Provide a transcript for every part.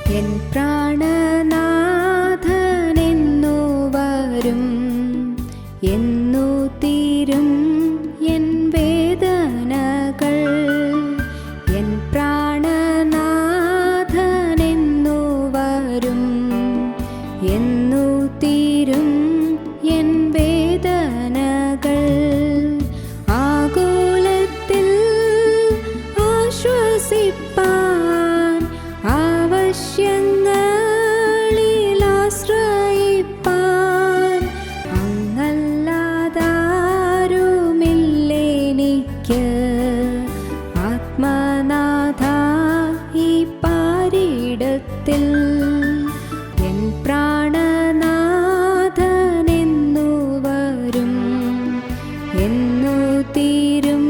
N പ്രാണനാഥനെന്നു വരും, എന്നു തീരും എൻ വേദനകൾ. എൻ പ്രാണനാഥനെന്നു വരും, എന്നു തീരും എൻ വേദനകൾ. ആകുലത്തിൽ ആശ്വസിപ്പാൻ, ആവശ്യങ്ങളിൽ ആശ്രയിപ്പാൻ അങ്ങല്ലാതാരുമില്ലെനിക്ക്. ആത്മനാഥ ഈ പാരിടത്തിൽ എൻ പ്രാണനാഥനെന്നു വരും, എന്നു തീരും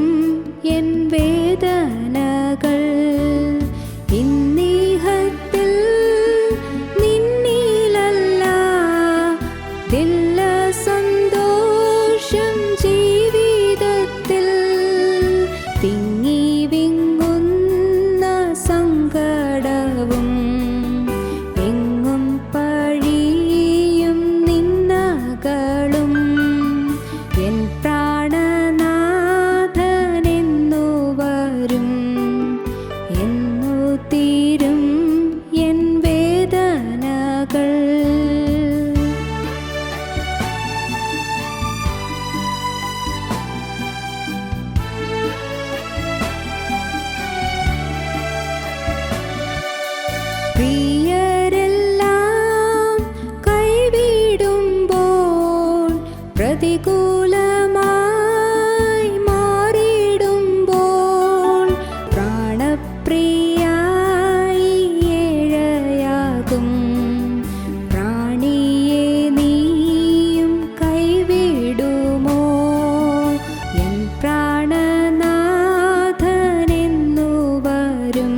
എൻ വേദനകൾ. ഇന്നീഹത്തിൽ നിന്നിലല്ല ദില്ല സന്തോഷം ജീവിതത്തിൽ. തിങ്ങി വിങ്ങുന്ന സങ്കടവും എങ്ങും പഴിയും നിന്നകളും. എൻ പ്രാണനാഥനെന്നു വരും, എന്നു തീരും എൻ വേദനകൾ. പ്രിയരെല്ലാം കൈവിടുമ്പോൾ, പ്രതികൂലമായി മാറിടുമ്പോൾ, പ്രാണപ്രിയായി ഏഴയാകും പ്രാണിയെ നീയും കൈവിടുമോ? എൻ പ്രാണനാഥനെന്നു വരും,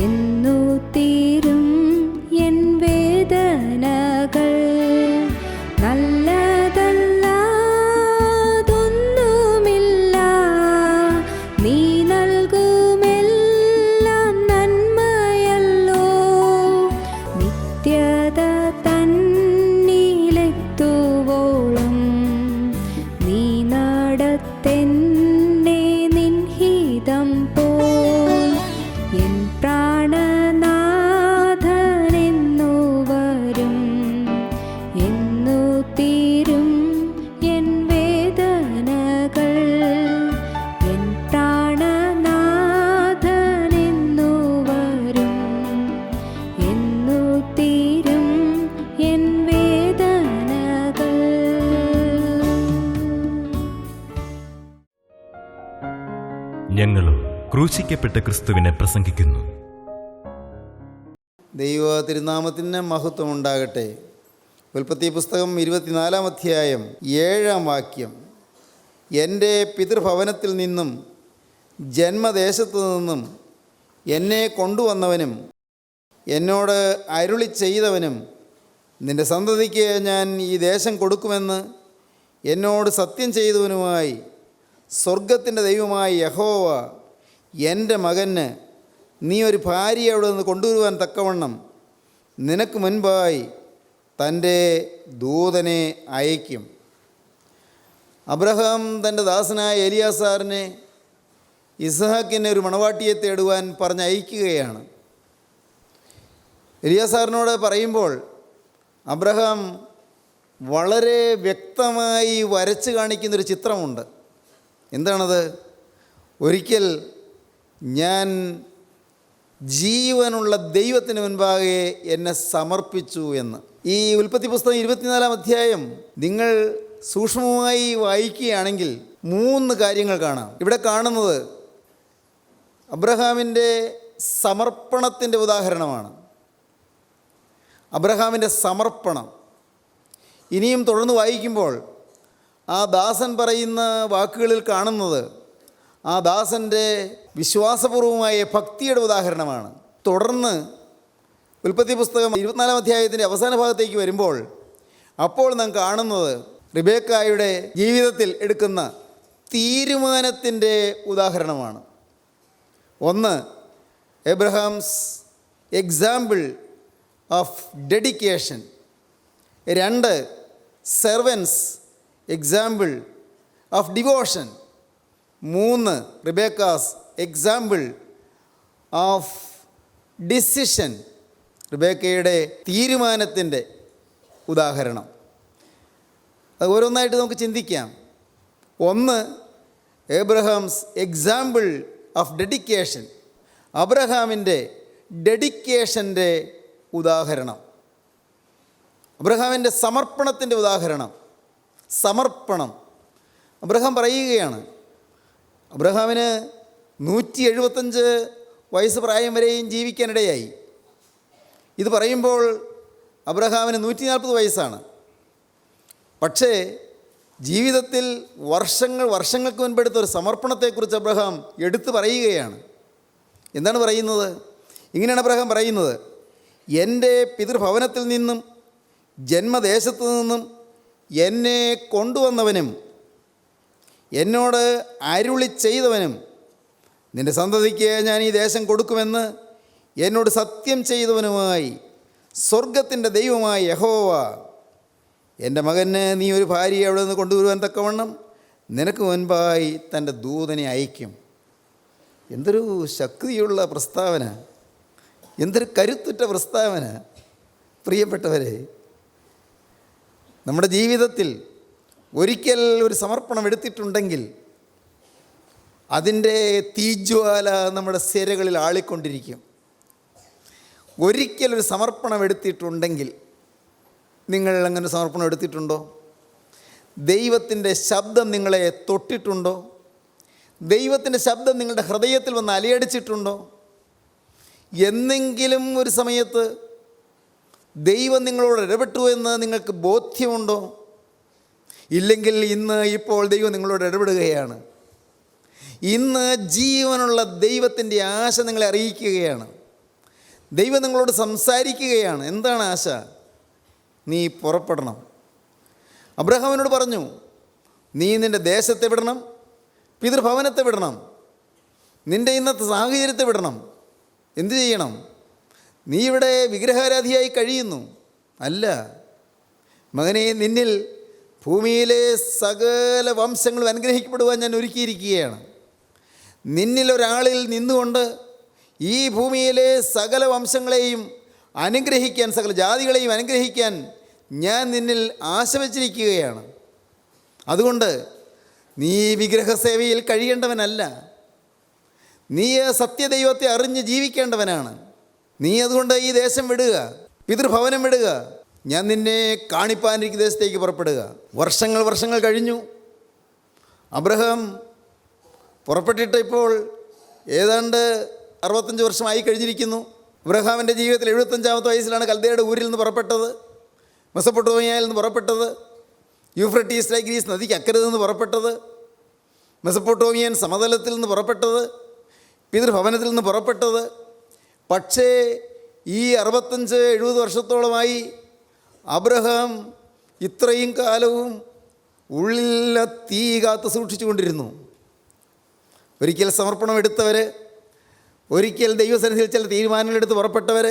എന്നു തീരും എൻ വേദനകൾ. നല്ലതല്ലാതൊന്നുമില്ല, നീ നൽകുമെല്ലാം നന്മയല്ലോ. നിത്യത തന്നിലെത്തുവോളം നീ നടത്തെന്നെ നിൻഹിതം പോൽ. എൻ പ്രാണനാഥനെന്നു വരും, എന്നു തീരും എൻ വേദനകൾ. എൻ പ്രാണനാഥനെന്നു വരും, എന്നു തീരും എൻ വേദനകൾ. ഞങ്ങളോ ക്രൂശിക്കപ്പെട്ട ക്രിസ്തുവിനെ പ്രസംഗിക്കുന്നു. ദൈവ തിരുനാമത്തിന് മഹത്വം ഉണ്ടാകട്ടെ. ഉൽപ്പത്തി പുസ്തകം 24-ാം അധ്യായം 7-ാം വാക്യം. എൻ്റെ പിതൃഭവനത്തിൽ നിന്നും ജന്മദേശത്തു നിന്നും എന്നെ കൊണ്ടുവന്നവനും എന്നോട് അരുളി ചെയ്തവനും നിൻ്റെ സന്തതിക്ക് ഞാൻ ഈ ദേശം കൊടുക്കുമെന്ന് എന്നോട് സത്യം ചെയ്തവനുമായി സ്വർഗത്തിൻ്റെ ദൈവമായ യഹോവ എൻ്റെ മകന് നീ ഒരു ഭാര്യയെ അവിടെ നിന്ന് കൊണ്ടുവരുവാൻ തക്കവണ്ണം നിനക്ക് മുൻപായി തൻ്റെ ദൂതനെ അയക്കും. അബ്രഹാം തൻ്റെ ദാസനായ എലിയാസാറിനെ ഇസ്ഹാക്കിനെ ഒരു മണവാട്ടിയെ തേടുവാൻ പറഞ്ഞയക്കുകയാണ്. എലിയാസാറിനോട് പറയുമ്പോൾ അബ്രഹാം വളരെ വ്യക്തമായി വരച്ച് കാണിക്കുന്നൊരു ചിത്രമുണ്ട്. എന്താണത്? ഒരിക്കൽ ഞാൻ ജീവനുള്ള ദൈവത്തിന് മുൻപാകെ എന്നെ സമർപ്പിച്ചു എന്ന്. ഈ ഉൽപ്പത്തി പുസ്തകം 24-ാം അധ്യായം നിങ്ങൾ സൂക്ഷ്മമായി വായിക്കുകയാണെങ്കിൽ 3 കാര്യങ്ങൾ കാണാം. ഇവിടെ കാണുന്നത് അബ്രഹാമിൻ്റെ സമർപ്പണത്തിൻ്റെ ഉദാഹരണമാണ്. അബ്രഹാമിൻ്റെ സമർപ്പണം. ഇനിയും തുടർന്ന് വായിക്കുമ്പോൾ ആ ദാസൻ പറയുന്ന വാക്കുകളിൽ കാണുന്നത് ആ ദാസൻ്റെ വിശ്വാസപൂർവമായ ഭക്തിയുടെ ഉദാഹരണമാണ്. തുടർന്ന് ഉൽപ്പത്തി പുസ്തകം 24-ാം അധ്യായത്തിൻ്റെ അവസാന ഭാഗത്തേക്ക് വരുമ്പോൾ അപ്പോൾ നാം കാണുന്നത് റിബേക്കായുടെ ജീവിതത്തിൽ എടുക്കുന്ന തീരുമാനത്തിൻ്റെ ഉദാഹരണമാണ്. ഒന്ന്, Abraham's example of dedication. 2 servant's example of devotion. 3 Rebecca's example of decision, റിബേക്കയുടെ തീരുമാനത്തിൻ്റെ ഉദാഹരണം. അത് ഓരോന്നായിട്ട് നമുക്ക് ചിന്തിക്കാം. 1 ഏബ്രഹാംസ് എക്സാമ്പിൾ ഓഫ് ഡെഡിക്കേഷൻ, അബ്രഹാമിൻ്റെ ഡെഡിക്കേഷൻ്റെ ഉദാഹരണം, അബ്രഹാമിൻ്റെ സമർപ്പണത്തിൻ്റെ ഉദാഹരണം. സമർപ്പണം. അബ്രഹാം പറയുകയാണ്, അബ്രഹാമിന് 175 വയസ്സ് പ്രായം വരെയും ജീവിക്കാനിടയായി. ഇത് പറയുമ്പോൾ അബ്രഹാമിന് 140 വയസ്സാണ്. പക്ഷേ ജീവിതത്തിൽ വർഷങ്ങൾക്ക് മുൻപെടുത്ത ഒരു സമർപ്പണത്തെക്കുറിച്ച് അബ്രഹാം എടുത്തു പറയുകയാണ്. എന്താണ് പറയുന്നത്? ഇങ്ങനെയാണ് അബ്രഹാം പറയുന്നത്: എൻ്റെ പിതൃഭവനത്തിൽ നിന്നും ജന്മദേശത്തു നിന്നും എന്നെ കൊണ്ടുവന്നവനും എന്നോട് അരുളി ചെയ്തവനും നിൻ്റെ സന്തതിക്ക് ഞാൻ ഈ ദേശം കൊടുക്കുമെന്ന് എന്നോട് സത്യം ചെയ്തവനുമായി സ്വർഗത്തിൻ്റെ ദൈവമായ യഹോവ, എൻ്റെ മകന് നീ ഒരു ഭാര്യയെ അവിടെ നിന്ന് കൊണ്ടുവരുവാൻ തക്കവണ്ണം നിനക്ക് മുൻപായി തൻ്റെ ദൂതനെ അയക്കും. എന്തൊരു ശക്തിയുള്ള പ്രസ്താവന, എന്തൊരു കരുത്തുറ്റ പ്രസ്താവന. പ്രിയപ്പെട്ടവരെ, നമ്മുടെ ജീവിതത്തിൽ ഒരിക്കൽ ഒരു സമർപ്പണം എടുത്തിട്ടുണ്ടെങ്കിൽ അതിൻ്റെ തീജ്വാല നമ്മുടെ സിരകളിൽ ആളിക്കൊണ്ടിരിക്കും. ഒരിക്കലൊരു സമർപ്പണം എടുത്തിട്ടുണ്ടെങ്കിൽ, നിങ്ങൾ അങ്ങനെ സമർപ്പണം എടുത്തിട്ടുണ്ടോ? ദൈവത്തിൻ്റെ ശബ്ദം നിങ്ങളെ തൊട്ടിട്ടുണ്ടോ? ദൈവത്തിൻ്റെ ശബ്ദം നിങ്ങളുടെ ഹൃദയത്തിൽ വന്ന് അലയടിച്ചിട്ടുണ്ടോ? എന്നെങ്കിലും ഒരു സമയത്ത് ദൈവം നിങ്ങളോട് ഇടപെട്ടു എന്ന് നിങ്ങൾക്ക് ബോധ്യമുണ്ടോ? ഇല്ലെങ്കിൽ ഇപ്പോൾ ദൈവം നിങ്ങളോട് ഇടപെടുകയാണ്. ഇന്ന് ജീവനുള്ള ദൈവത്തിൻ്റെ ആശ നിങ്ങളെ അറിയിക്കുകയാണ്. ദൈവം നിങ്ങളോട് സംസാരിക്കുകയാണ്. എന്താണ് ആശ? നീ പുറപ്പെടണം. അബ്രഹാമിനോട് പറഞ്ഞു, നീ നിൻ്റെ ദേശത്തെ വിടണം, പിതൃഭവനത്തെ വിടണം, നിൻ്റെ ഇന്നത്തെ സാഹചര്യത്തെ വിടണം. എന്തു ചെയ്യണം? നീ ഇവിടെ വിഗ്രഹാരാധിയായി കഴിയുന്നു. അല്ല മകനെ, നിന്നിൽ ഭൂമിയിലെ സകല വംശങ്ങളും അനുഗ്രഹിക്കപ്പെടുവാൻ ഞാൻ ഒരുക്കിയിരിക്കുകയാണ്. നിന്നിലൊരാളിൽ നിന്നുകൊണ്ട് ഈ ഭൂമിയിലെ സകല വംശങ്ങളെയും അനുഗ്രഹിക്കാൻ, സകല ജാതികളെയും അനുഗ്രഹിക്കാൻ ഞാൻ നിന്നിൽ ആശ വച്ചിരിക്കുകയാണ്. അതുകൊണ്ട് നീ വിഗ്രഹസേവയിൽ കഴിയേണ്ടവനല്ല, നീ സത്യദൈവത്തെ അറിഞ്ഞ് ജീവിക്കേണ്ടവനാണ്. നീ അതുകൊണ്ട് ഈ ദേശം വിടുക, പിതൃഭവനം വിടുക, ഞാൻ നിന്നെ കാണിപ്പാനിരിക്കുന്ന ദേശത്തേക്ക് പുറപ്പെടുക. വർഷങ്ങൾ കഴിഞ്ഞു. അബ്രഹാം പുറപ്പെട്ടിട്ട് ഇപ്പോൾ ഏതാണ്ട് 65 വർഷമായി കഴിഞ്ഞിരിക്കുന്നു. അബ്രഹാമിൻ്റെ ജീവിതത്തിൽ 75-ാമത്തെ വയസ്സിലാണ് കൽദയുടെ ഊരിൽ നിന്ന് പുറപ്പെട്ടത്, മെസൊപ്പൊട്ടോമിയയിൽ നിന്ന് പുറപ്പെട്ടത്, യൂഫ്രട്ടീസ് ടൈഗ്രീസ് നദിക്ക് അക്കരെ നിന്ന് പുറപ്പെട്ടത്, മെസൊപ്പൊട്ടോമിയൻ സമതലത്തിൽ നിന്ന് പുറപ്പെട്ടത്, പിതൃഭവനത്തിൽ നിന്ന് പുറപ്പെട്ടത്. പക്ഷേ ഈ 65-70 വർഷത്തോളമായി അബ്രഹാം ഇത്രയും കാലവും ഉള്ളിലെ തീ കാത്ത് സൂക്ഷിച്ചു കൊണ്ടിരുന്നു. ഒരിക്കൽ സമർപ്പണം എടുത്തവർ, ഒരിക്കൽ ദൈവസന്നിധിയിൽ ചില തീരുമാനങ്ങളെടുത്ത് പുറപ്പെട്ടവർ,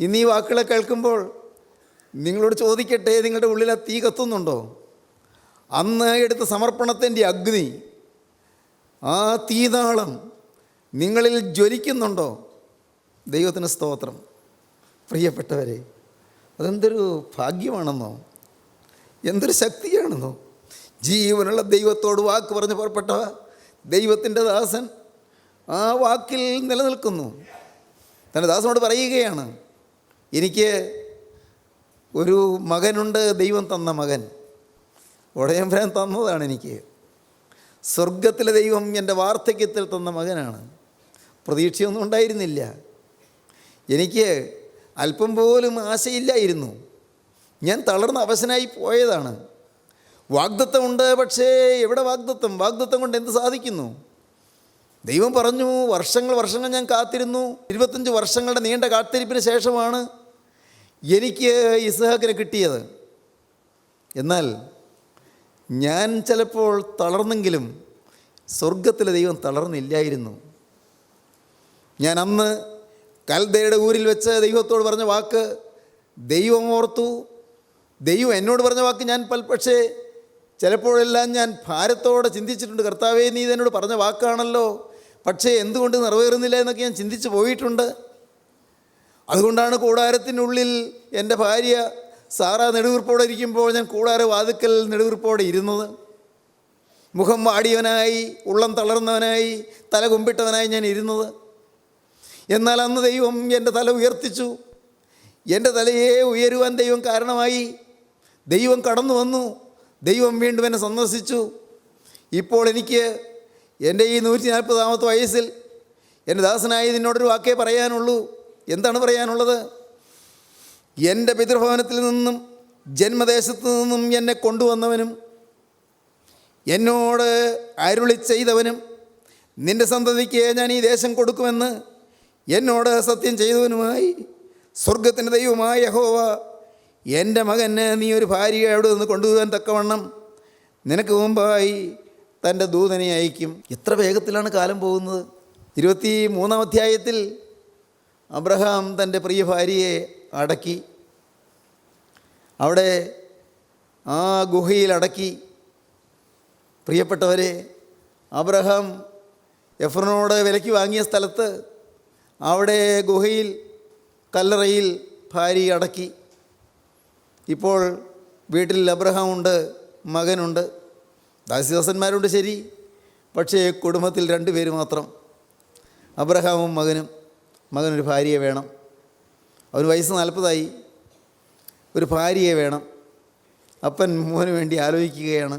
ഇന്ന് ഈ വാക്കുകളെ കേൾക്കുമ്പോൾ നിങ്ങളോട് ചോദിക്കട്ടെ, നിങ്ങളുടെ ഉള്ളിലെ തീ കത്തുന്നുണ്ടോ? അന്ന് എടുത്ത സമർപ്പണത്തിൻ്റെ അഗ്നി, ആ തീനാളം നിങ്ങളിൽ ജ്വലിക്കുന്നുണ്ടോ? ദൈവത്തിന് സ്തോത്രം. പ്രിയപ്പെട്ടവരെ, അതെന്തൊരു ഭാഗ്യമാണെന്നോ, എന്തൊരു ശക്തിയാണെന്നോ. ജീവനുള്ള ദൈവത്തോട് വാക്ക് പറഞ്ഞ് പുറപ്പെട്ടവ ദൈവത്തിൻ്റെ ദാസൻ ആ വാക്കിൽ നിലനിൽക്കുന്നു. തൻ്റെ ദാസനോട് പറയുകയാണ്, എനിക്ക് ഒരു മകനുണ്ട്, ദൈവം തന്ന മകൻ, ഉടയമ്പരാൻ തന്നതാണ് എനിക്ക്. സ്വർഗത്തിലെ ദൈവം എൻ്റെ വാർദ്ധക്യത്തിൽ തന്ന മകനാണ്. പ്രതീക്ഷയൊന്നും ഉണ്ടായിരുന്നില്ല, എനിക്ക് അല്പം പോലും ആശയില്ലായിരുന്നു. ഞാൻ തളർന്ന് അവശനായി പോയതാണ്. വാഗ്ദത്തമുണ്ട്, പക്ഷേ എവിടെ വാഗ്ദത്തം? വാഗ്ദത്തം കൊണ്ട് എന്ത് സാധിക്കുന്നു? ദൈവം പറഞ്ഞു, വർഷങ്ങൾ ഞാൻ കാത്തിരുന്നു. 25 വർഷങ്ങളുടെ നീണ്ട കാത്തിരിപ്പിന് ശേഷമാണ് എനിക്ക് ഇസ്ഹാക്കിനെ കിട്ടിയത്. എന്നാൽ ഞാൻ ചിലപ്പോൾ തളർന്നെങ്കിലും സ്വർഗത്തിലെ ദൈവം തളർന്നില്ലായിരുന്നു. ഞാൻ അന്ന് കൽദയുടെ ഊരിൽ വെച്ച് ദൈവത്തോട് പറഞ്ഞ വാക്ക് ദൈവം ഓർത്തു. ദൈവം എന്നോട് പറഞ്ഞ വാക്ക് ഞാൻ പക്ഷേ ചിലപ്പോഴെല്ലാം ഞാൻ ഭാരത്തോടെ ചിന്തിച്ചിട്ടുണ്ട്. കർത്താവേ, നീ ഇതെന്നോട് പറഞ്ഞ വാക്കാണല്ലോ, പക്ഷേ എന്തുകൊണ്ട് നിറവേറുന്നില്ല എന്നൊക്കെ ഞാൻ ചിന്തിച്ച് പോയിട്ടുണ്ട്. അതുകൊണ്ടാണ് കൂടാരത്തിനുള്ളിൽ എൻ്റെ ഭാര്യ സാറ നെടുവീർപ്പോടെ ഇരിക്കുമ്പോൾ ഞാൻ കൂടാര വാതിക്കൽ നെടുവീർപ്പോടെ ഇരുന്നത്. മുഖം വാടിയവനായി, ഉള്ളം തളർന്നവനായി, തല കുമ്പിട്ടവനായി ഞാൻ ഇരുന്നത്. എന്നാൽ അന്ന് ദൈവം എൻ്റെ തല ഉയർത്തിച്ചു. എൻ്റെ തലയെ ഉയരുവാൻ ദൈവം കാരണമായി. ദൈവം കടന്നു വന്നു. ദൈവം വീണ്ടും എന്നെ സന്ദർശിച്ചു. ഇപ്പോൾ എനിക്ക് എൻ്റെ ഈ 140 വയസ്സിൽ എൻ്റെ ദാസനായി നിന്നോടൊരു വാക്കേ പറയാനുള്ളൂ. എന്താണ് പറയാനുള്ളത്? എൻ്റെ പിതൃഭവനത്തിൽ നിന്നും ജന്മദേശത്തു നിന്നും എന്നെ കൊണ്ടുവന്നവനും എന്നോട് അരുളി ചെയ്തവനും നിൻ്റെ സന്തതിക്ക് ഞാൻ ഈ ദേശം കൊടുക്കുമെന്ന് എന്നോട് സത്യം ചെയ്തവനുമായി സ്വർഗത്തിൻ്റെ ദൈവമായ യഹോവ എൻ്റെ മകന് നീ ഒരു ഭാര്യയെ അവിടെ നിന്ന് കൊണ്ടുപോകാൻ തക്കവണ്ണം നിനക്ക് മുമ്പായി തൻ്റെ ദൂതനെ അയക്കും. എത്ര വേഗത്തിലാണ് കാലം പോകുന്നത്. 23-ാം അധ്യായത്തിൽ അബ്രഹാം തൻ്റെ പ്രിയ ഭാര്യയെ അടക്കി. അവിടെ ആ ഗുഹയിൽ അടക്കി. പ്രിയപ്പെട്ടവരെ, അബ്രഹാം എഫ്രോനോട് വിലയ്ക്ക് വാങ്ങിയ സ്ഥലത്ത് അവിടെ ഗുഹയിൽ കല്ലറയിൽ ഭാര്യയെ അടക്കി. ഇപ്പോൾ വീട്ടിൽ അബ്രഹാമുണ്ട്, മകനുണ്ട്, ദാസിദാസന്മാരുണ്ട്, ശരി. പക്ഷേ കുടുംബത്തിൽ 2 പേര് മാത്രം, അബ്രഹാമും മകനും. മകനൊരു ഭാര്യയെ വേണം. അവന് വയസ്സ് 40 ഒരു ഭാര്യയെ വേണം. അപ്പൻ മോന് വേണ്ടി ആലോചിക്കുകയാണ്.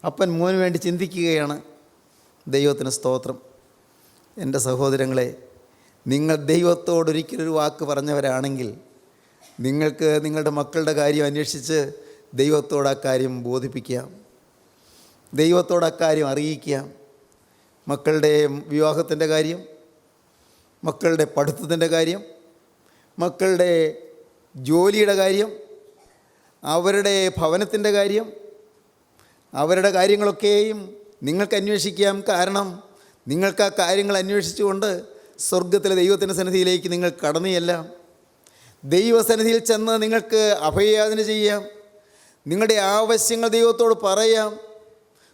അപ്പൻ മോന് വേണ്ടി ചിന്തിക്കുകയാണ്. ദൈവത്തിന് സ്തോത്രം. എൻ്റെ സഹോദരങ്ങളെ, നിങ്ങൾ ദൈവത്തോടൊരിക്കലൊരു വാക്ക് പറഞ്ഞവരാണെങ്കിൽ നിങ്ങൾക്ക് നിങ്ങളുടെ മക്കളുടെ കാര്യം അന്വേഷിച്ച് ദൈവത്തോട് ആ കാര്യം ബോധിപ്പിക്കാം, ദൈവത്തോട് ആ കാര്യം അറിയിക്കാം. മക്കളുടെ വിവാഹത്തിൻ്റെ കാര്യം, മക്കളുടെ പഠിത്തത്തിൻ്റെ കാര്യം, മക്കളുടെ ജോലിയുടെ കാര്യം, അവരുടെ ഭവനത്തിൻ്റെ കാര്യം, അവരുടെ കാര്യങ്ങളൊക്കെയും നിങ്ങൾക്ക് അന്വേഷിക്കാം. കാരണം നിങ്ങൾക്ക് ആ കാര്യങ്ങൾ അന്വേഷിച്ചുകൊണ്ട് സ്വർഗത്തിലെ ദൈവത്തിൻ്റെ സന്നിധിയിലേക്ക് നിങ്ങൾ കടന്നു ചെല്ലാം. ദൈവസന്നിധിയിൽ ചെന്ന് നിങ്ങൾക്ക് അഭയയാചന ചെയ്യാം. നിങ്ങളുടെ ആവശ്യങ്ങൾ ദൈവത്തോട് പറയാം.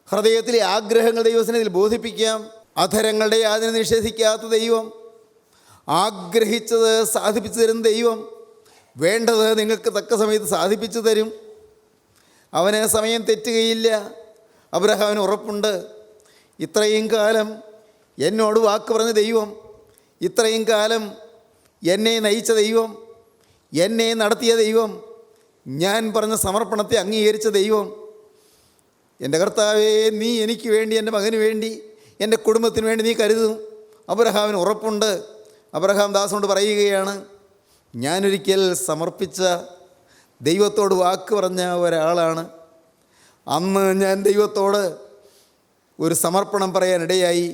ഹൃദയത്തിലെ ആഗ്രഹങ്ങൾ ദൈവസന്നിധിയിൽ ബോധിപ്പിക്കാം. അധരങ്ങളുടെ യാചന നിഷേധിക്കാത്ത ദൈവം, ആഗ്രഹിച്ചത് സാധിപ്പിച്ചു തരുന്ന ദൈവം, വേണ്ടത് നിങ്ങൾക്ക് തക്ക സമയത്ത് സാധിപ്പിച്ചു തരും. അവന് സമയം തെറ്റുകയില്ല. അബ്രഹാമിന് ഉറപ്പുണ്ട്. ഇത്രയും കാലം എന്നോട് വാക്ക് പറഞ്ഞ ദൈവം, ഇത്രയും കാലം എന്നെ നയിച്ച ദൈവം, എന്നെ നടത്തിയ ദൈവം, ഞാൻ പറഞ്ഞ സമർപ്പണത്തെ അംഗീകരിച്ച ദൈവം, എൻ്റെ കർത്താവേ, നീ എനിക്ക് വേണ്ടി, എൻ്റെ മകന് വേണ്ടി, എൻ്റെ കുടുംബത്തിന് വേണ്ടി നീ കരുതും. അബ്രഹാമിന് ഉറപ്പുണ്ട്. അബ്രഹാം ദാസനോട് പറയുകയാണ്, ഞാനൊരിക്കൽ സമർപ്പിച്ച, ദൈവത്തോട് വാക്ക് പറഞ്ഞ ഒരാളാണ്. അന്ന് ഞാൻ ദൈവത്തോട് ഒരു സമർപ്പണം പറയാനിടയായി.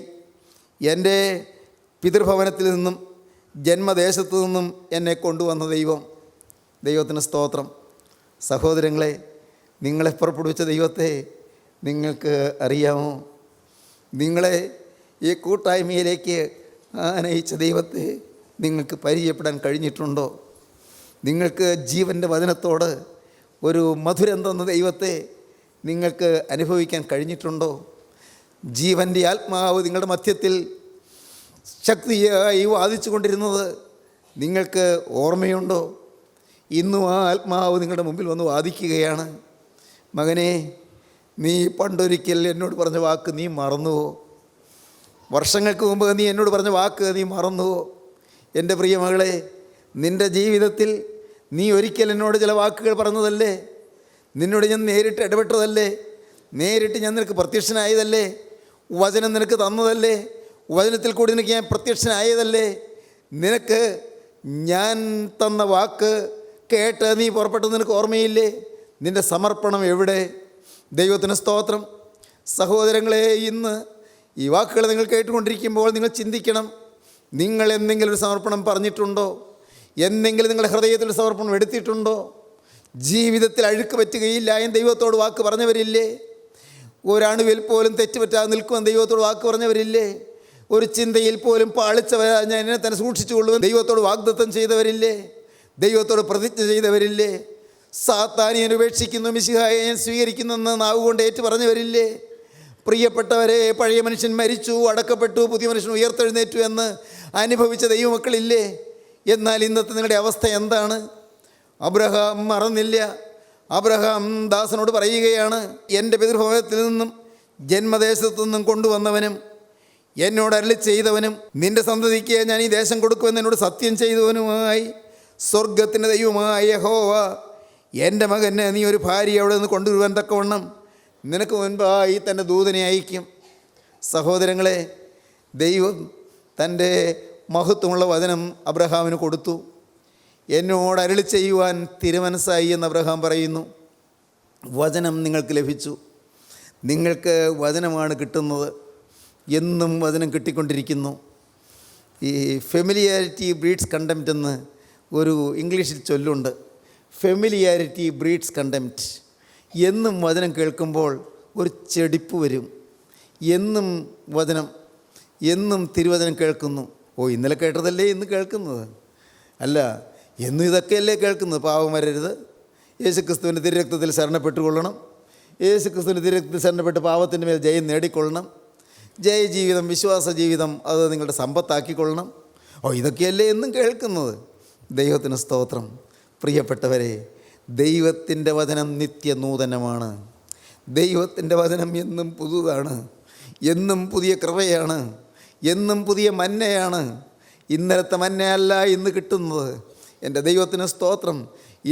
എൻ്റെ പിതൃഭവനത്തിൽ നിന്നും ജന്മദേശത്തു നിന്നും എന്നെ കൊണ്ടുവന്ന ദൈവം. ദൈവത്തിന് സ്തോത്രം. സഹോദരങ്ങളെ, നിങ്ങളെ പുറപ്പെടുവിച്ച ദൈവത്തെ നിങ്ങൾക്ക് അറിയാമോ? നിങ്ങളെ ഈ കൂട്ടായ്മയിലേക്ക് ആനയിച്ച ദൈവത്തെ നിങ്ങൾക്ക് പരിചയപ്പെടാൻ കഴിഞ്ഞിട്ടുണ്ടോ? നിങ്ങൾക്ക് ജീവൻ്റെ വചനത്തോട് ഒരു മധുരം തന്ന ദൈവത്തെ നിങ്ങൾക്ക് അനുഭവിക്കാൻ കഴിഞ്ഞിട്ടുണ്ടോ? ജീവൻ്റെ ആത്മാവ് നിങ്ങളുടെ മധ്യത്തിൽ ശക്തിയായി വാദിച്ചു കൊണ്ടിരുന്നത് നിങ്ങൾക്ക് ഓർമ്മയുണ്ടോ? ഇന്നും ആ ആത്മാവ് നിങ്ങളുടെ മുമ്പിൽ വന്ന് വാദിക്കുകയാണ്. മകനെ, നീ പണ്ടൊരിക്കൽ എന്നോട് പറഞ്ഞ വാക്ക് നീ മറന്നുവോ? വർഷങ്ങൾക്ക് മുമ്പ് നീ എന്നോട് പറഞ്ഞ വാക്ക് നീ മറന്നുവോ? എൻ്റെ പ്രിയ മകളെ, നിൻ്റെ ജീവിതത്തിൽ നീ ഒരിക്കൽ എന്നോട് ചില വാക്കുകൾ പറഞ്ഞതല്ലേ? നിന്നോട് ഞാൻ നേരിട്ട് ഇടപെട്ടതല്ലേ? നേരിട്ട് ഞാൻ നിനക്ക് പ്രത്യക്ഷനായതല്ലേ? വചനം നിനക്ക് തന്നതല്ലേ? വചനത്തിൽ കൂടി നിനക്ക് ഞാൻ പ്രത്യക്ഷനായതല്ലേ? നിനക്ക് ഞാൻ തന്ന വാക്ക് കേട്ട് നീ പുറപ്പെട്ടത് നിനക്ക് ഓർമ്മയില്ലേ? നിൻ്റെ സമർപ്പണം എവിടെ? ദൈവത്തിന് സ്തോത്രം. സഹോദരങ്ങളെ, ഇന്ന് ഈ വാക്കുകൾ നിങ്ങൾ കേട്ടുകൊണ്ടിരിക്കുമ്പോൾ നിങ്ങൾ ചിന്തിക്കണം, നിങ്ങൾ എന്തെങ്കിലും ഒരു സമർപ്പണം പറഞ്ഞിട്ടുണ്ടോ? എന്തെങ്കിലും നിങ്ങളുടെ ഹൃദയത്തിൽ സമർപ്പണം എടുത്തിട്ടുണ്ടോ? ജീവിതത്തിൽ അഴുക്ക് പറ്റുകയില്ല എന്ന് ദൈവത്തോട് വാക്ക് പറഞ്ഞവരില്ലേ? ഒരണുവിൽ പോലും തെറ്റുപറ്റാതെ നിൽക്കുവാൻ ദൈവത്തോട് വാക്ക് പറഞ്ഞവരില്ലേ? ഒരു ചിന്തയിൽ പോലും പാളിച്ചവരാ ഞാൻ എന്നെ തന്നെ സൂക്ഷിച്ചുകൊള്ളുവാൻ ദൈവത്തോട് വാഗ്ദത്തം ചെയ്തവരില്ലേ? ദൈവത്തോട് പ്രതിജ്ഞ ചെയ്തവരില്ലേ? സാത്താനിയെ ഉപേക്ഷിക്കുന്നു, മിശിഹായെ ഞാൻ സ്വീകരിക്കുന്നെന്ന് നാവുകൊണ്ട് ഏറ്റു പറഞ്ഞവരില്ലേ? പ്രിയപ്പെട്ടവരെ, പഴയ മനുഷ്യൻ മരിച്ചു, അടക്കപ്പെട്ടു, പുതിയ മനുഷ്യൻ ഉയർത്തെഴുന്നേറ്റു എന്ന് അനുഭവിച്ച ദൈവമക്കളില്ലേ? എന്നാൽ ഇന്നത്തെ നിങ്ങളുടെ അവസ്ഥ എന്താണ്? അബ്രഹാം മറന്നില്ല. അബ്രഹാം ദാസനോട് പറയുകയാണ്, എൻ്റെ പിതൃഭവനത്തിൽ നിന്നും ജന്മദേശത്തു നിന്നും കൊണ്ടുവന്നവനും എന്നോട് അരുളി ചെയ്തവനും നിൻ്റെ സന്തതിക്ക് ഞാൻ ഈ ദേശം കൊടുക്കുമെന്ന് എന്നോട് സത്യം ചെയ്തവനുമായി സ്വർഗത്തിൻ്റെ ദൈവമായ യഹോവ, എൻ്റെ മകനെ നീ ഒരു ഭാര്യ അവിടെ നിന്ന് കൊണ്ടുവരുവാൻ തക്കവണ്ണം നിനക്ക് മുൻപായി തൻ്റെ ദൂതനെ അയക്കും. സഹോദരങ്ങളെ, ദൈവം തൻ്റെ മഹത്വമുള്ള വചനം അബ്രഹാമിന് കൊടുത്തു. എന്നോട് അരുളി ചെയ്യുവാൻ തിരുമനസ്സായി എന്ന് അബ്രഹാം പറയുന്നു. വചനം നിങ്ങൾക്ക് ലഭിച്ചു. നിങ്ങൾക്ക് വചനമാണ് കിട്ടുന്നത്. എന്നും വചനം കിട്ടിക്കൊണ്ടിരിക്കുന്നു. ഈ ഫെമിലിയാരിറ്റി ബ്രീഡ്സ് കണ്ടംപ്റ്റ് എന്ന് ഒരു ഇംഗ്ലീഷിൽ ചൊല്ലുണ്ട്. Familiarity breeds contempt. എന്നും വചനം കേൾക്കുമ്പോൾ ഒരു ചെടിപ്പ് വരും. എന്നും വചനം, എന്നും തിരുവചനം കേൾക്കുന്നു. ഇന്നലെ കേട്ടതല്ലേ ഇന്ന് കേൾക്കുന്നത്? അല്ല, എന്നും ഇതൊക്കെയല്ലേ കേൾക്കുന്നത്? പാവം വരരുത്, യേശുക്രിസ്തുവിൻ്റെ തിരുരക്തത്തിൽ ശരണപ്പെട്ടുകൊള്ളണം, യേശുക്രിസ്തുവിൻ്റെ തിരുരക്തത്തിൽ ശരണപ്പെട്ട് പാവത്തിൻ്റെ മേൽ ജയം നേടിക്കൊള്ളണം, ജയജീവിതം, വിശ്വാസ ജീവിതം അത് നിങ്ങളുടെ സമ്പത്താക്കിക്കൊള്ളണം. ഇതൊക്കെയല്ലേ എന്നും കേൾക്കുന്നത്? ദൈവത്തിന് സ്തോത്രം. പ്രിയപ്പെട്ടവരെ, ദൈവത്തിൻ്റെ വചനം നിത്യനൂതനമാണ്. ദൈവത്തിൻ്റെ വചനം എന്നും പുതുതാണ്, എന്നും പുതിയ കൃപയാണ്, എന്നും പുതിയ മന്നയാണ്. ഇന്നലത്തെ മന്നയല്ല ഇന്ന് കിട്ടുന്നത്. എൻ്റെ ദൈവത്തിന് സ്തോത്രം.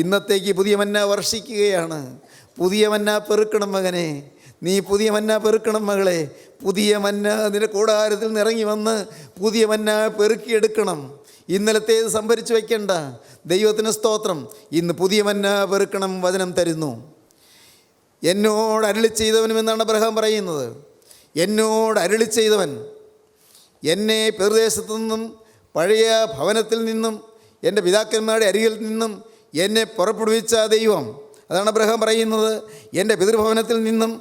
ഇന്നത്തേക്ക് പുതിയ മന്ന വർഷിക്കുകയാണ്. പുതിയ മന്ന പെറുക്കണം മകനെ, നീ പുതിയ മന്ന പെറുക്കണം മകളെ. പുതിയ മന്ന നിന്റെ കൂടാരത്തിൽ നിറങ്ങി വന്ന് പുതിയ മന്ന പെറുക്കിയെടുക്കണം. ഇന്നലത്തേത് സംഭരിച്ചു വയ്ക്കണ്ട. ദൈവത്തിന് സ്തോത്രം. ഇന്ന് പുതിയ മന്ന പെറുക്കണം. വചനം തരുന്നു. എന്നോട് അരുളി ചെയ്തവനും എന്നാണ് അബ്രഹാം പറയുന്നത്. എന്നോട് അരുളി ചെയ്തവൻ, എന്നെ പിതൃദേശത്തു നിന്നും പഴയ ഭവനത്തിൽ നിന്നും എൻ്റെ പിതാക്കന്മാരുടെ അരികിൽ നിന്നും എന്നെ പുറപ്പെടുവിച്ച ദൈവം. അതാണ് അബ്രഹാം പറയുന്നത്. എൻ്റെ പിതൃഭവനത്തിൽ നിന്നും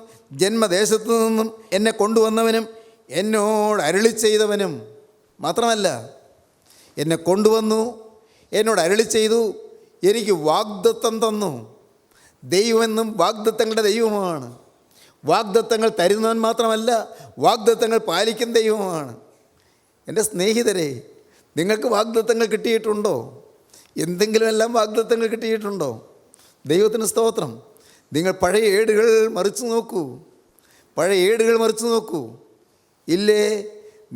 ജന്മദേശത്തു നിന്നും എന്നെ കൊണ്ടുവന്നവനും എന്നോട് അരുളി ചെയ്തവനും മാത്രമല്ല, എന്നെ കൊണ്ടുവന്നു, എന്നോട് അരുളി ചെയ്തു, എനിക്ക് വാഗ്ദത്തം തന്നു. ദൈവമെന്നും വാഗ്ദത്തങ്ങളുടെ ദൈവമാണ്. വാഗ്ദത്തങ്ങൾ തരുന്നവൻ മാത്രമല്ല, വാഗ്ദത്തങ്ങൾ പാലിക്കുന്ന ദൈവമാണ്. എൻ്റെ സ്നേഹിതരെ, നിങ്ങൾക്ക് വാഗ്ദത്തങ്ങൾ കിട്ടിയിട്ടുണ്ടോ? എന്തെങ്കിലും എല്ലാം വാഗ്ദത്തങ്ങൾ കിട്ടിയിട്ടുണ്ടോ? ദൈവത്തിന് സ്തോത്രം. നിങ്ങൾ പഴയ ഏടുകൾ മറിച്ച് നോക്കൂ. പഴയ ഏടുകൾ മറിച്ച് നോക്കൂ. ഇല്ലേ,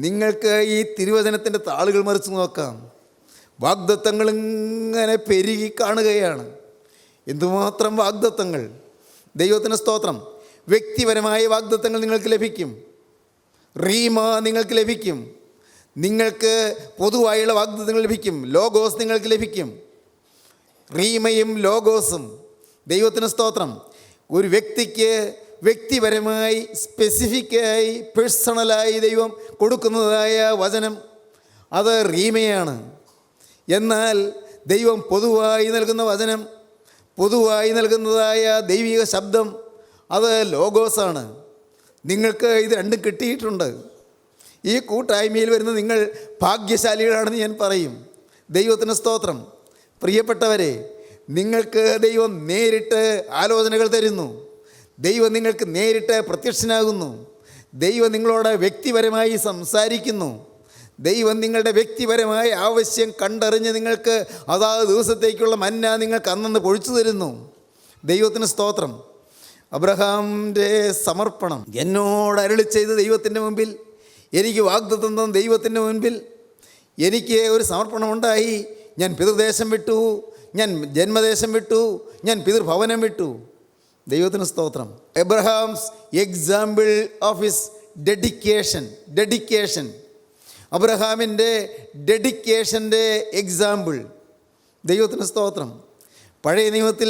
നിങ്ങൾക്ക് ഈ തിരുവചനത്തിൻ്റെ താളുകൾ മറിച്ച് നോക്കാം. വാഗ്ദത്തങ്ങൾ ഇങ്ങനെ പെരുകി കാണുകയാണ്. എന്തുമാത്രം വാഗ്ദത്തങ്ങൾ! ദൈവത്തിന് സ്തോത്രം. വ്യക്തിപരമായ വാഗ്ദത്തങ്ങൾ നിങ്ങൾക്ക് ലഭിക്കും. റീമ നിങ്ങൾക്ക് ലഭിക്കും. നിങ്ങൾക്ക് പൊതുവായുള്ള വാഗ്ദത്തങ്ങൾ ലഭിക്കും. ലോഗോസ് നിങ്ങൾക്ക് ലഭിക്കും. റീമയും ലോഗോസും. ദൈവത്തിന് സ്തോത്രം. ഒരു വ്യക്തിക്ക് വ്യക്തിപരമായി, സ്പെസിഫിക്കായി, പേഴ്സണലായി ദൈവം കൊടുക്കുന്നതായ വചനം അത് റീമയാണ്. എന്നാൽ ദൈവം പൊതുവായി നൽകുന്ന വചനം, പൊതുവായി നൽകുന്നതായ ദൈവിക ശബ്ദം അത് ലോഗോസാണ്. നിങ്ങൾക്ക് ഇത് രണ്ടും കിട്ടിയിട്ടുണ്ട്. ഈ കൂട്ടായ്മയിൽ വരുന്ന നിങ്ങൾ ഭാഗ്യശാലികളാണെന്ന് ഞാൻ പറയും. ദൈവത്തിന് സ്തോത്രം. പ്രിയപ്പെട്ടവരെ, നിങ്ങൾക്ക് ദൈവം നേരിട്ട് ആലോചനകൾ തരുന്നു. ദൈവം നിങ്ങൾക്ക് നേരിട്ട് പ്രത്യക്ഷനാകുന്നു. ദൈവം നിങ്ങളോട് വ്യക്തിപരമായി സംസാരിക്കുന്നു. ദൈവം നിങ്ങളുടെ വ്യക്തിപരമായ ആവശ്യം കണ്ടറിഞ്ഞ് നിങ്ങൾക്ക് അതാത് ദിവസത്തേക്കുള്ള മന്ന നിങ്ങൾക്ക് അന്നന്ന് പൊഴിച്ചു തരുന്നു. ദൈവത്തിന് സ്തോത്രം. അബ്രഹാമിൻ്റെ സമർപ്പണം, എന്നോട് അരുളി ചെയ്ത ദൈവത്തിൻ്റെ മുമ്പിൽ, എനിക്ക് വാഗ്ദത്തം തന്ന ദൈവത്തിൻ്റെ മുൻപിൽ എനിക്ക് ഒരു സമർപ്പണമുണ്ടായി. ഞാൻ പിതൃദേശം വിട്ടു, ഞാൻ ജന്മദേശം വിട്ടു, ഞാൻ പിതൃഭവനം വിട്ടു. ദൈവത്തിന് സ്തോത്രം. Abraham's example of his dedication. അബ്രഹാമിൻ്റെ ഡെഡിക്കേഷൻ്റെ എക്സാമ്പിൾ. ദൈവത്തിന് സ്തോത്രം. പഴയ നിയമത്തിൽ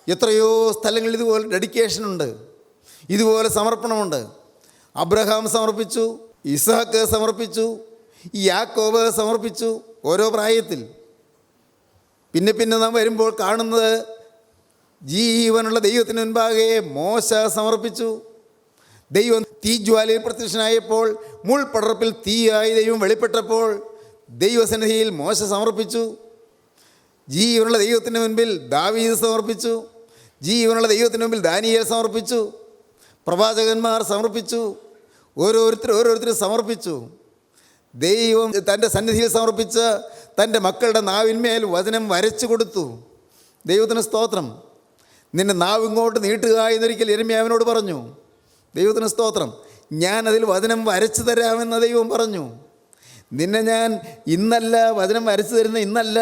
എത്രയോ സ്ഥലങ്ങളിൽ ഇതുപോലെ ഡെഡിക്കേഷനുണ്ട്, ഇതുപോലെ സമർപ്പണമുണ്ട്. അബ്രഹാം സമർപ്പിച്ചു, ഇസ്ഹാക്ക് സമർപ്പിച്ചു, യാക്കോബ് സമർപ്പിച്ചു ഓരോ പ്രായത്തിൽ. പിന്നെ നാം വരുമ്പോൾ കാണുന്നത് ജീവനുള്ള ദൈവത്തിന് മുൻപാകെ മോശ സമർപ്പിച്ചു. ദൈവം തീജ്വാലയിൽ പ്രത്യക്ഷനായപ്പോൾ മുൾപടർപ്പിൽ തീയായി ദൈവം വെളിപ്പെട്ടപ്പോൾ ദൈവസന്നിധിയിൽ മോശ സമർപ്പിച്ചു. ജീവനുള്ള ദൈവത്തിൻ്റെ മുൻപിൽ ദാവീദ് സമർപ്പിച്ചു. ജീവനുള്ള ദൈവത്തിൻ്റെ മുൻപിൽ ദാനിയേൽ സമർപ്പിച്ചു. പ്രവാചകന്മാർ സമർപ്പിച്ചു. ഓരോരുത്തരും സമർപ്പിച്ചു. ദൈവം തൻ്റെ സന്നിധിയിൽ സമർപ്പിച്ച തൻ്റെ മക്കളുടെ നാവിന്മേൽ വചനം വരച്ചു കൊടുത്തു. ദൈവത്തിന് സ്തോത്രം. നിൻ്റെ നാവ് ഇങ്ങോട്ട് നീട്ടുക എന്നൊരിക്കൽ യിരെമ്യാവിനോട് പറഞ്ഞു. ദൈവത്തിന് സ്തോത്രം. ഞാനതിൽ വചനം വരച്ചു തരാമെന്ന് ദൈവം പറഞ്ഞു. നിന്നെ ഞാൻ ഇന്നല്ല, വചനം വരച്ചു തരുന്ന ഇന്നല്ല,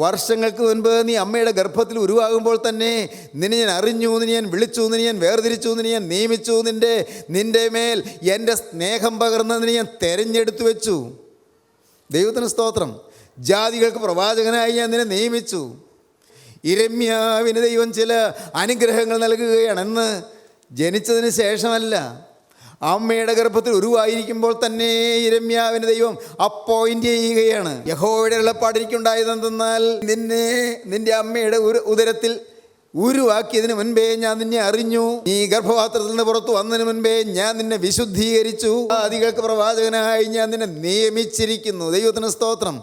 വർഷങ്ങൾക്ക് മുൻപ് നീ അമ്മയുടെ ഗർഭത്തിൽ ഉരുവാകുമ്പോൾ തന്നെ നിന്നെ ഞാൻ അറിഞ്ഞു, നിന്നെ ഞാൻ വിളിച്ചു, നിന്നെ ഞാൻ വേർതിരിച്ചു, നിന്നെ ഞാൻ നിയമിച്ചു, നിൻ്റെ മേൽ എൻ്റെ സ്നേഹം പകർന്നതിനെ ഞാൻ തെരഞ്ഞെടുത്തു വെച്ചു. ദൈവത്തിന് സ്തോത്രം. ജാതികൾക്ക് പ്രവാചകനായി ഞാൻ നിന്നെ നിയമിച്ചു. യിരെമ്യാവിന് ദൈവം ചില അനുഗ്രഹങ്ങൾ നൽകുകയാണെന്ന് ജനിച്ചതിന് ശേഷമല്ല, അമ്മയുടെ ഗർഭത്തിൽ ഉരുവായിരിക്കുമ്പോൾ തന്നെ യിരെമ്യാവിന് ദൈവം അപ്പോയിൻ്റ് ചെയ്യുകയാണ്. യഹോവയുടെ വെളിപ്പാടിരിക്കുണ്ടായതെന്തെന്നാൽ നിൻ്റെ അമ്മയുടെ ഉദരത്തിൽ ഉരുവാക്കിയതിന് മുൻപേ ഞാൻ നിന്നെ അറിഞ്ഞു. നീ ഗർഭപാത്രത്തിൽ നിന്ന് പുറത്തു വന്നതിന് മുൻപേ ഞാൻ നിന്നെ വിശുദ്ധീകരിച്ചു. ജാതികൾക്ക് പ്രവാചകനായി ഞാൻ നിന്നെ നിയമിച്ചിരിക്കുന്നു. ദൈവത്തിന് സ്തോത്രം.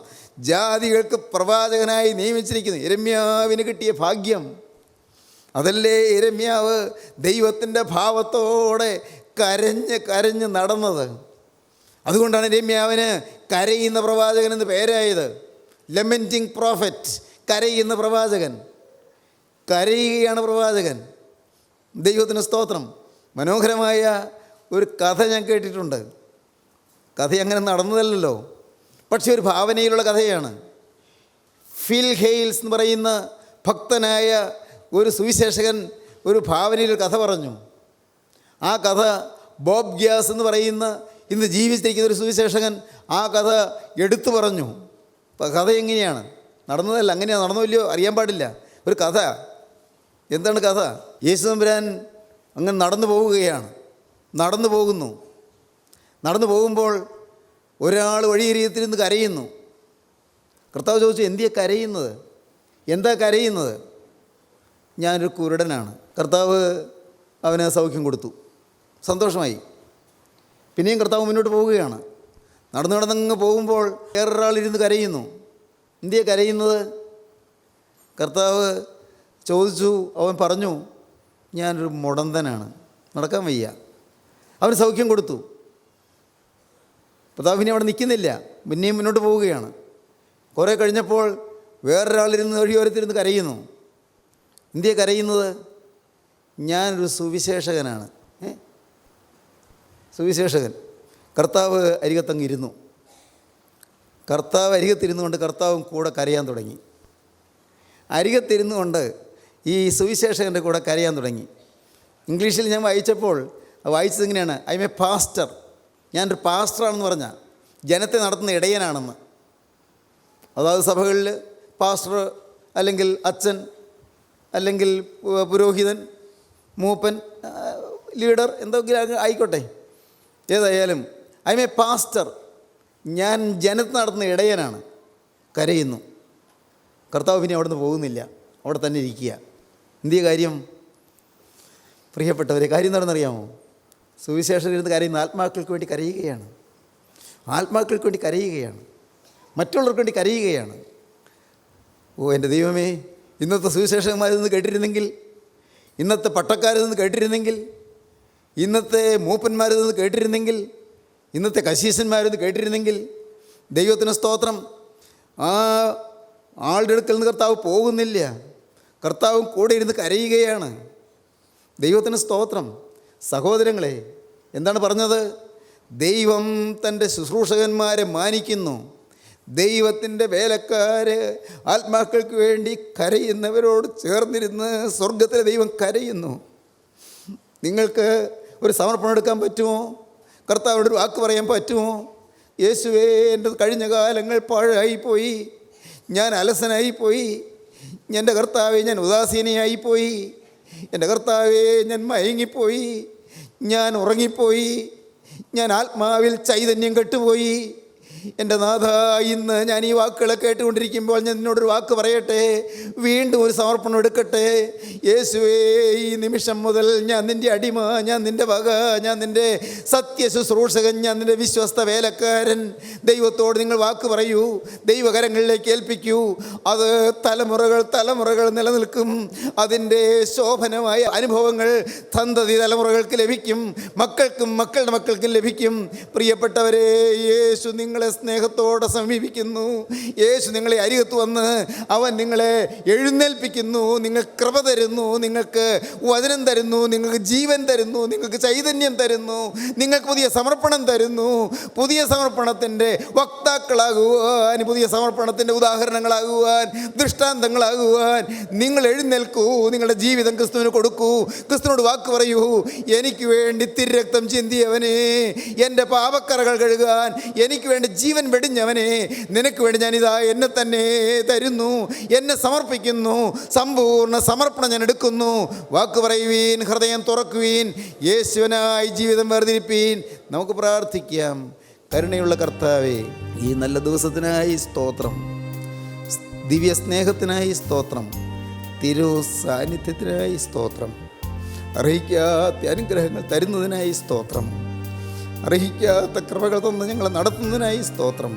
ജാതികൾക്ക് പ്രവാചകനായി നിയമിച്ചിരിക്കുന്നു. യിരെമ്യാവിന് കിട്ടിയ ഭാഗ്യം അതല്ലേ. യിരെമ്യാവ് ദൈവത്തിൻ്റെ ഭാവത്തോടെ കരഞ്ഞ് നടന്നത്. അതുകൊണ്ടാണ് യിരെമ്യാവിന് കരയുന്ന പ്രവാചകൻ എന്ന് പേരായത്. ലെമൻറ്റിംഗ് പ്രോഫറ്റ്, കരയുന്ന പ്രവാചകൻ. കരയുകയാണ് പ്രവാചകൻ. ദൈവത്തിന് സ്തോത്രം. മനോഹരമായ ഒരു കഥ ഞാൻ കേട്ടിട്ടുണ്ട്. കഥ അങ്ങനെ നടന്നതല്ലല്ലോ, പക്ഷേ ഒരു ഭാവനയിലുള്ള കഥയാണ്. ഫിൽ ഹെയിൽസ് എന്ന് പറയുന്ന ഭക്തനായ ഒരു സുവിശേഷകൻ ഒരു ഭാവനയിൽ കഥ പറഞ്ഞു. ആ കഥ ബോബ് ഗ്യാസ് എന്ന് പറയുന്ന ഇന്ന് ജീവിച്ചിരിക്കുന്ന ഒരു സുവിശേഷകൻ ആ കഥ എടുത്തു പറഞ്ഞു. അപ്പോൾ കഥ എങ്ങനെയാണ് നടന്നതല്ല, അങ്ങനെയാണ് നടന്നില്ലയോ അറിയാൻ പാടില്ല. ഒരു കഥ. എന്താണ് കഥ? യേശു തമ്പുരാൻ അങ്ങനെ നടന്നു പോകുമ്പോൾ ഒരാൾ വഴിയരികത്തിരുന്ന് കരയുന്നു. കർത്താവ് ചോദിച്ചു, എന്തിയാ കരയുന്നത്? എന്താ കരയുന്നത്? ഞാനൊരു കുരുടനാണ്. കർത്താവ് അവന് സൗഖ്യം കൊടുത്തു. സന്തോഷമായി. പിന്നെയും കർത്താവ് മുന്നോട്ട് പോവുകയാണ്. നടന്നങ്ങ് പോകുമ്പോൾ വേറൊരാളിരുന്ന് കരയുന്നു. എന്തിയാ കരയുന്നത്? കർത്താവ് ചോദിച്ചു. അവൻ പറഞ്ഞു, ഞാനൊരു മുടന്തനാണ്, നടക്കാൻ വയ്യ. അവന് സൗഖ്യം കൊടുത്തു. കർത്താവ് പിന്നെ അവിടെ നിൽക്കുന്നില്ല, പിന്നെയും മുന്നോട്ട് പോവുകയാണ്. കുറേ കഴിഞ്ഞപ്പോൾ വേറൊരാളിരുന്ന് വഴിയോരത്തിരുന്ന് കരയുന്നു. എന്തിയാ കരയുന്നത്? ഞാനൊരു സുവിശേഷകനാണ്. സുവിശേഷകൻ. കർത്താവ് അരികത്തങ്ങിരുന്നു. കർത്താവ് അരികത്തിരുന്നുകൊണ്ട് കർത്താവും കൂടെ കരയാൻ തുടങ്ങി. അരികത്തിരുന്നുകൊണ്ട് ഈ സുവിശേഷകൻ്റെ കൂടെ കരയാൻ തുടങ്ങി. ഇംഗ്ലീഷിൽ ഞാൻ വായിച്ചത് ഇങ്ങനെയാണ്: ഐ എം എ പാസ്റ്റർ. ഞാനൊരു പാസ്റ്ററാണെന്ന് പറഞ്ഞാൽ ജനത്തെ നടത്തുന്ന ഇടയനാണെന്ന്. അതായത് സഭകളിൽ പാസ്റ്റർ അല്ലെങ്കിൽ അച്ഛൻ അല്ലെങ്കിൽ പുരോഹിതൻ, മൂപ്പൻ, ലീഡർ, എന്തെങ്കിലും ആയിക്കോട്ടെ, ഏതായാലും ഐ എം എ പാസ്റ്റർ. ഞാൻ ജനത്തെ നടത്തുന്ന ഇടയനാണ്. കരയുന്നു. കർത്താവ് പിന്നെ അവിടെ നിന്ന് പോകുന്നില്ല, അവിടെ തന്നെ ഇരിക്കുക. എന്തിയ കാര്യം? പ്രിയപ്പെട്ടവരെ, കാര്യം എന്താണെന്നറിയാമോ? സുവിശേഷം ഇരുന്ന് കരയുന്ന ആത്മാക്കൾക്ക് വേണ്ടി കരയുകയാണ്. ആത്മാക്കൾക്ക് വേണ്ടി കരയുകയാണ്. മറ്റുള്ളവർക്ക് വേണ്ടി കരയുകയാണ്. ഓ എൻ്റെ ദൈവമേ, ഇന്നത്തെ സുവിശേഷകന്മാരിൽ നിന്ന് കേട്ടിരുന്നെങ്കിൽ, ഇന്നത്തെ പട്ടക്കാരിൽ നിന്ന് കേട്ടിരുന്നെങ്കിൽ, ഇന്നത്തെ മൂപ്പന്മാരിൽ നിന്ന് കേട്ടിരുന്നെങ്കിൽ, ഇന്നത്തെ കശീശന്മാരിൽ നിന്ന് കേട്ടിരുന്നെങ്കിൽ. ദൈവത്തിന് സ്തോത്രം. ആ ആളുടെ അടുക്കൽ നിന്ന് കർത്താവ് പോകുന്നില്ല. കർത്താവും കൂടെ ഇരുന്ന് കരയുകയാണ്. ദൈവത്തിന് സ്തോത്രം. സഹോദരങ്ങളെ, എന്താണ് പറഞ്ഞത്? ദൈവം തൻ്റെ ശുശ്രൂഷകന്മാരെ മാനിക്കുന്നു. ദൈവത്തിൻ്റെ വേലക്കാർ ആത്മാക്കൾക്ക് വേണ്ടി കരയുന്നവരോട് ചേർന്നിരുന്ന് സ്വർഗത്തിലെ ദൈവം കരയുന്നു. നിങ്ങൾക്ക് ഒരു സമർപ്പണം എടുക്കാൻ പറ്റുമോ? കർത്താവിനോട് ഒരു വാക്ക് പറയാൻ പറ്റുമോ? യേശുവേ, എൻ്റെ കഴിഞ്ഞ കാലങ്ങൾ പാഴായിപ്പോയി, ഞാൻ അലസനായിപ്പോയി. എൻ്റെ കർത്താവേ, ഞാൻ ഉദാസീനയായിപ്പോയി. എൻ്റെ കർത്താവേ, ഞാൻ മയങ്ങിപ്പോയി, ഞാൻ ഉറങ്ങിപ്പോയി, ഞാൻ ആത്മാവിൽ ചൈതന്യം കെട്ടുപോയി. എൻ്റെ നാഥ, ഇന്ന് ഞാൻ ഈ വാക്കുകളെ കേട്ടുകൊണ്ടിരിക്കുമ്പോൾ ഞാൻ നിന്നോടൊരു വാക്ക് പറയട്ടെ, വീണ്ടും ഒരു സമർപ്പണം എടുക്കട്ടെ. യേശുവേ, ഈ നിമിഷം മുതൽ ഞാൻ നിൻ്റെ അടിമ, ഞാൻ നിൻ്റെ വക, ഞാൻ നിൻ്റെ സത്യശുശ്രൂഷകൻ, ഞാൻ നിൻ്റെ വിശ്വസ്ത വേലക്കാരൻ. ദൈവത്തോട് നിങ്ങൾ വാക്ക് പറയൂ, ദൈവകരങ്ങളിലേക്ക് ഏൽപ്പിക്കൂ. അത് തലമുറകൾ നിലനിൽക്കും. അതിൻ്റെ ശോഭനമായ അനുഭവങ്ങൾ സന്തതി തലമുറകൾക്ക് ലഭിക്കും, മക്കൾക്കും മക്കളുടെ മക്കൾക്കും ലഭിക്കും. പ്രിയപ്പെട്ടവരെ, യേശു നിങ്ങളെ സ്നേഹത്തോടെ സമീപിക്കുന്നു. യേശു നിങ്ങളെ അരികത്ത് വന്ന് അവൻ നിങ്ങളെ എഴുന്നേൽപ്പിക്കുന്നു, നിങ്ങൾക്ക് കൃപ തരുന്നു, നിങ്ങൾക്ക് വചനം തരുന്നു, നിങ്ങൾക്ക് ജീവൻ തരുന്നു, നിങ്ങൾക്ക് ചൈതന്യം തരുന്നു, നിങ്ങൾക്ക് പുതിയ സമർപ്പണം തരുന്നു. പുതിയ സമർപ്പണത്തിൻ്റെ വക്താക്കളാകുവാൻ, പുതിയ സമർപ്പണത്തിൻ്റെ ഉദാഹരണങ്ങളാകുവാൻ, ദൃഷ്ടാന്തങ്ങളാകുവാൻ നിങ്ങൾ എഴുന്നേൽക്കൂ. നിങ്ങളുടെ ജീവിതം ക്രിസ്തുവിന് കൊടുക്കൂ. ക്രിസ്തുവിനോട് വാക്ക് പറയൂ, എനിക്ക് വേണ്ടി തിരുരക്തം ചിന്തിയവനെ, എൻ്റെ പാപക്കറകൾ കഴുകാൻ എനിക്ക് വേണ്ടി ജീവൻ വെടിഞ്ഞവനെ, നിനക്ക് വേണ്ടി ഞാനിതാ എന്നെ തന്നെ തരുന്നു, എന്നെ സമർപ്പിക്കുന്നു, സമ്പൂർണ്ണ സമർപ്പണം ഞാൻ എടുക്കുന്നു. വാക്ക് പറയുവീൻ, ഹൃദയം തുറക്കുവീൻ, യേശുവിനായി ജീവിതം വേർതിരിപ്പീൻ. നമുക്ക് പ്രാർത്ഥിക്കാം. കരുണയുള്ള കർത്താവേ, ഈ നല്ല ദിവസത്തിനായി സ്തോത്രം, ദിവ്യ സ്നേഹത്തിനായി സ്തോത്രം, തിരു സാന്നിധ്യത്തിനായി സ്തോത്രം, അർഹിക്കാത്ത അനുഗ്രഹങ്ങൾ തരുന്നതിനായി സ്തോത്രം, അർഹിക്കാത്ത കൃപകൾ തന്ന് ഞങ്ങളെ നടത്തുന്നതിനായി സ്തോത്രം.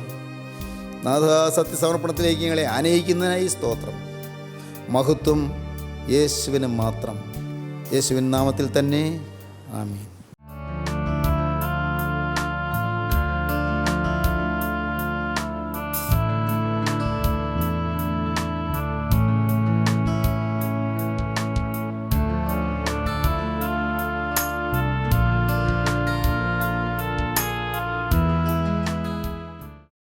നാഥ, സത്യസമർപ്പണത്തിലേക്ക് ഞങ്ങളെ ആനയിക്കുന്നതിനായി സ്തോത്രം. മഹത്വം യേശുവിന് മാത്രം. യേശുവിൻ നാമത്തിൽ തന്നെ, ആമേൻ.